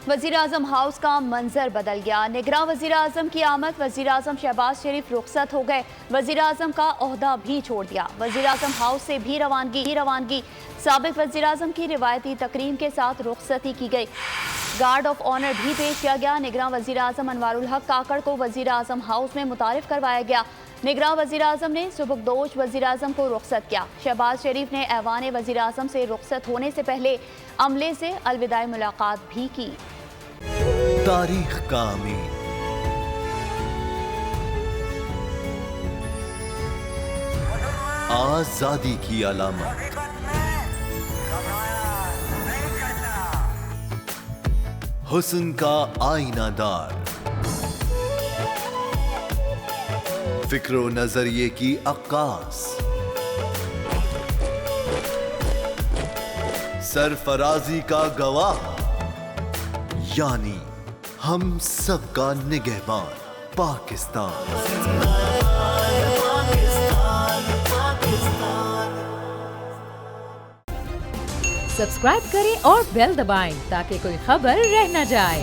वज़ीर-ए-आज़म हाउस का मंजर बदल गया। निगरां वज़ीर-ए-आज़म की आमद, वज़ीर-ए-आज़म शहबाज शरीफ रुखसत हो गए, वज़ीर-ए-आज़म का ओहदा भी छोड़ दिया। वज़ीर-ए-आज़म हाउस से भी रवानगी साबिक वज़ीर-ए-आज़म की रिवायती तकरीम के साथ रुखसती की गई। गार्ड ऑफ ऑनर भी पेश किया गया। निगरां वज़ीर-ए-आज़म अनवारुल हक काकड़ को वज़ीर-ए-आज़म हाउस में मुतारिफ करवाया गया। निगरां वज़ीर-ए-आज़म ने सुबकदोश वज़ीर-ए-आज़म को रुखसत किया। शहबाज शरीफ ने ऐवान वज़ीर-ए-आज़म से रुखसत होने से पहले अमले से अलविदाई मुलाकात भी की। तारीख का अमीन, आजादी की अलामत, हुस्न का आईनादार, फिक्रो नजरिए की अक्कास, सरफराजी का गवाह, यानी हम सबका निगहबान पाकिस्तान। सब्सक्राइब करें और बेल दबाएं ताकि कोई खबर रह न जाए।